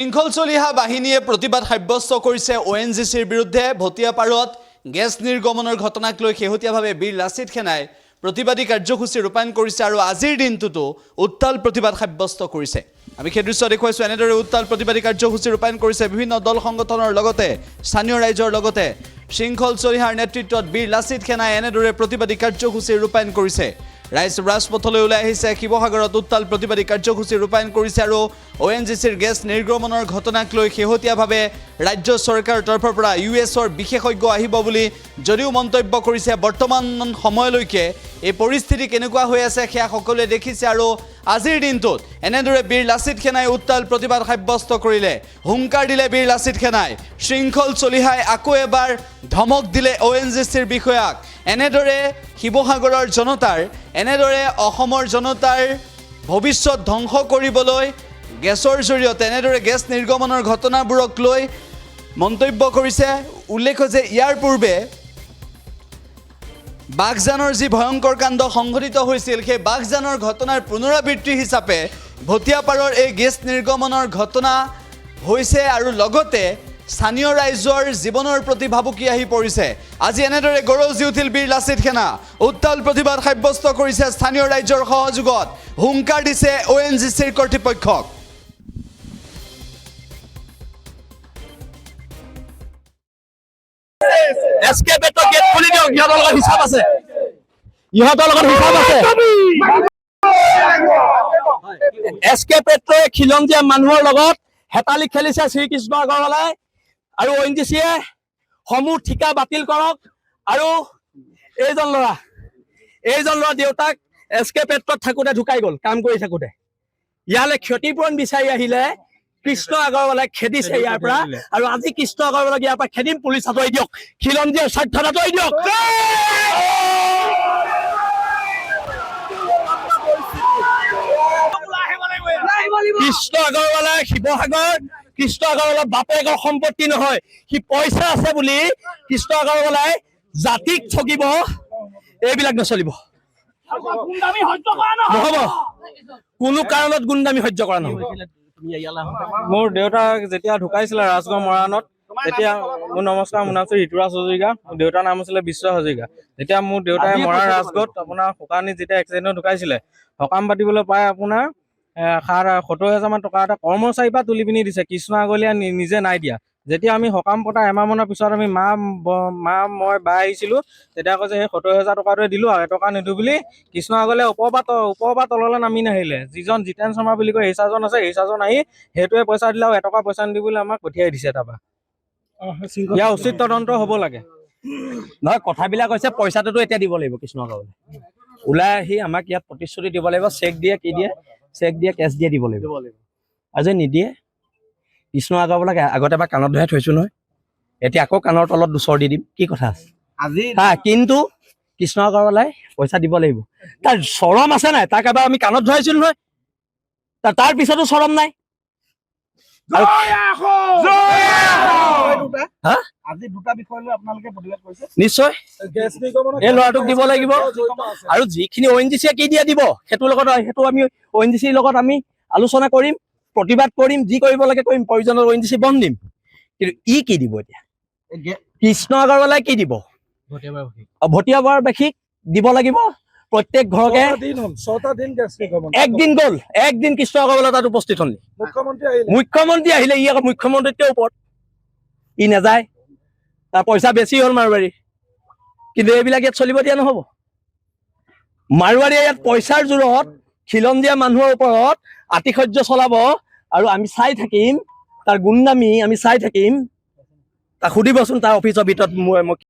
শৃংখল চলিহা বাহিনীয়ে প্ৰতিবাদ সাব্যস্ত কৰিছে ONGCৰ বিৰুদ্ধে ভটিয়াপাৰত গেছ নিৰ্গমনৰ ঘটনাক লৈ শেহতীয়াভাৱে বীৰ লাচিত সেনাই প্ৰতিবাদী কাৰ্যসূচী ৰূপায়ণ কৰিছে আৰু আজিৰ দিনটোতো উত্তাল প্ৰতিবাদ সাব্যস্ত কৰিছে। আমি সেই দৃশ্য দেখুৱাইছো। এনেদৰে উত্তাল প্ৰতিবাদী কাৰ্যসূচী ৰূপায়ণ কৰিছে বিভিন্ন দল সংগঠনৰ লগতে স্থানীয় ৰাইজৰ লগতে শৃংখল চলিহাৰ নেতৃত্বত বীৰ লাচিত সেনাই এনেদৰে প্ৰতিবাদী কাৰ্যসূচী ৰূপায়ণ কৰিছে। ৰাইজ ৰাজপথলৈ ওলাই আহিছে। শিৱসাগৰত উত্তাল প্ৰতিবাদী কাৰ্যসূচী ৰূপায়ণ কৰিছে আৰু ONGCৰ গেছ নিৰ্গমনৰ ঘটনাক লৈ শেহতীয়াভাৱে ৰাজ্য চৰকাৰৰ তৰফৰ পৰা US-ৰ বিশেষজ্ঞ আহিব বুলি যদিও মন্তব্য কৰিছে। বৰ্তমান সময়লৈকে এই পৰিস্থিতি কেনেকুৱা হৈ আছে সেয়া সকলোৱে দেখিছে আৰু আজিৰ দিনটোত এনেদৰে বীৰ লাচিত সেনাই উত্তাল প্ৰতিবাদ সাব্যস্ত কৰিলে। হুংকাৰ দিলে বীৰ লাচিত সেনাই। শৃংখল চলিহাই আকৌ এবাৰ ধমক দিলে ONGCৰ বিষয়াক। এনেদৰে শিৱসাগৰৰ জনতাৰ এনেদৰে অসমৰ জনতাৰ ভৱিষ্যত ধ্বংস কৰিবলৈ গেছৰ জৰিয়তে এনেদৰে গেছ নিৰ্গমনৰ ঘটনাবোৰক লৈ মন্তব্য কৰিছে। উল্লেখ যে ইয়াৰ পূৰ্বে বাঘজানৰ যি ভয়ংকৰ কাণ্ড সংঘটিত হৈছিল সেই বাঘজানৰ ঘটনাৰ পুনৰাবৃত্তি হিচাপে ভটিয়াপাৰৰ এই গেছ নিৰ্গমনৰ ঘটনা হৈছে আৰু লগতে স্থানীয় ৰাইজৰ জীৱনৰ প্ৰতি ভাবুকি আহি পৰিছে। আজি এনেদৰে গৰজি উঠিল বীৰ লাচিত সেনা। উত্তাল প্ৰতিবাদ সাব্যস্ত কৰিছে স্থানীয় ৰাইজৰ সহযোগত। হুংকাৰ দিছে ONGCৰ কৰ্তৃপক্ষক। এছকেপেটৰ গেট খুলি দিয়ক, ইহঁতৰ লগত হিচাপ আছে, ইহঁতৰ লগত হিচাপ আছে। এছকেপেটৰে খিলঞ্জীয়া মানুহৰ লগত হেতালি খেলিছে শ্ৰীকৃষ্ণ আগৰৱালাই আৰু ONGCয়ে সমূহ ঠিকা বাতিল কৰক। আৰু এইজন ল'ৰা দেউতাক এছকেপেটত থাকোঁতে ঢুকাই গ'ল কাম কৰি থাকোঁতে। ইয়ালৈ ক্ষতিপূৰণ বিচাৰি আহিলে কৃষ্ণ আগৰৱালাই খেদিছে ইয়াৰ পৰা, আৰু আজি কৃষ্ণ আগৰৱালাক ইয়াৰ পৰা খেদিম। পুলিচ আঁতৰাই দিয়ক, খিলঞ্জীয়াৰ স্বাৰ্থত আঁতৰাই দিয়ক। কৃষ্ণ আগৰৱালাই শিৱসাগৰ, কৃষ্ণ আগৰৱালা বাপেকৰ সম্পত্তি নহয়। সি পইচা আছে বুলি কৃষ্ণ আগৰৱালাই জাতিক ঠগিব, এইবিলাক নচলিব। নহ'ব, কোনো কাৰণত গুণ্ডামি সহ্য কৰা নহ'ব। মোৰ দেউতাক যেতিয়া ঢুকাইছিলে ৰাজগড় মৰাণত, তেতিয়া মোৰ নমস্কাৰ, মোৰ নাম আছিল ঋতুৰাজ হাজৰিকা। মোৰ দেউতাৰ নাম আছিলে বিশ্ব হাজৰিকা। যেতিয়া মোৰ দেউতাই মৰাণ ৰাজগড়ত আপোনাৰ শুকানিত যেতিয়া এক্সিডেণ্টত ঢুকাইছিলে, সকাম পাতিবলৈ পাই আপোনাৰ 70,000 মান টকা এটা কৰ্মচাৰীৰ পৰা তুলি পিনি দিছে। কৃষ্ণ আগলীয়া নিজে নাই দিয়া। যেতিয়া আমি সকাম পতা এমাহমানৰ পিছত আমি মা মই বা আহিছিলোঁ, তেতিয়া কৈছে সেই 70,000 টকাটোৱে দিলোঁ আৰু এটকা নিদিওঁ বুলি কৃষ্ণ আগলে ওপৰৰ পৰা তললৈ নামি নাহিলে। যিজন জিতেন শৰ্মা বুলি কয় এইচাৰজন আছে, এইচাৰজন আহি সেইটোৱে পইচা দিলে আৰু এটকা পইচা নিদিবলৈ আমাক পঠিয়াই দিছে। তাৰপৰা ইয়াৰ উচিত তদন্ত হ'ব লাগে। নহয়, কথাবিলাক হৈছে পইচাটোতো এতিয়া দিব লাগিব। কৃষ্ণ আগৰৱালাই ওলাই আহি আমাক ইয়াত প্ৰতিশ্ৰুতি দিব লাগিব। চেক দিয়ে, কি দিয়ে, চেক দিয়ে, কেছ দিয়ে দিব লাগিব। আজি নিদিয়ে। কৃষ্ণ আগৰৱালাক আগতে এবাৰ কাণত ধৰাই থৈছো নহয়, এতিয়া আকৌ কাণৰ তলত দুচৰ দি দিম, কি কথা আছে আজি? কিন্তু কৃষ্ণ আগৰৱালাই পইচা দিব লাগিব। তাৰ চৰম আছে নাই? তাক এবাৰ আমি কাণত ধৰাইছিলো নহয়, তাৰ পিছতো চৰম নাই। নিশ্চয় এই ল'ৰাটোক দিব লাগিব, আৰু যিখিনি ONGCয়ে কি দিয়ে দিব, সেইটো আমি ONGCৰ লগত আমি আলোচনা কৰিম, প্ৰতিবাদ কৰিম, যি কৰিব লাগে কৰিম। প্ৰয়োজনত ONGC বন্ধ দিম। কিন্তু কি দিব এতিয়া? কৃষ্ণ আগৰৱালাই কি দিব? ভটিয়াবাৰবাসীক দিব লাগিব। প্ৰত্যেক ঘৰকে একদিন গ'ল, একদিন কৃষ্ণ আগৰৱালা তাত উপস্থিত হ'ল। মুখ্যমন্ত্ৰী আহিলে, ই আকৌ মুখ্যমন্ত্ৰীতকৈ ওপৰত, ই নাযায়। তাৰ পইচা বেছি হ'ল মাৰোৱাৰী, কিন্তু এইবিলাক ইয়াত চলিব দিয়া নহ'ব। মাৰোৱাৰীয়ে ইয়াত পইচাৰ জোৰত খিলঞ্জীয়া মানুহৰ ওপৰত আতিশয্য চলাব, আৰু আমি চাই থাকিম। তাৰ গুণ্ডামি আমি চাই থাকিম। তাক সুধিবচোন তাৰ অফিচৰ ভিতৰত মই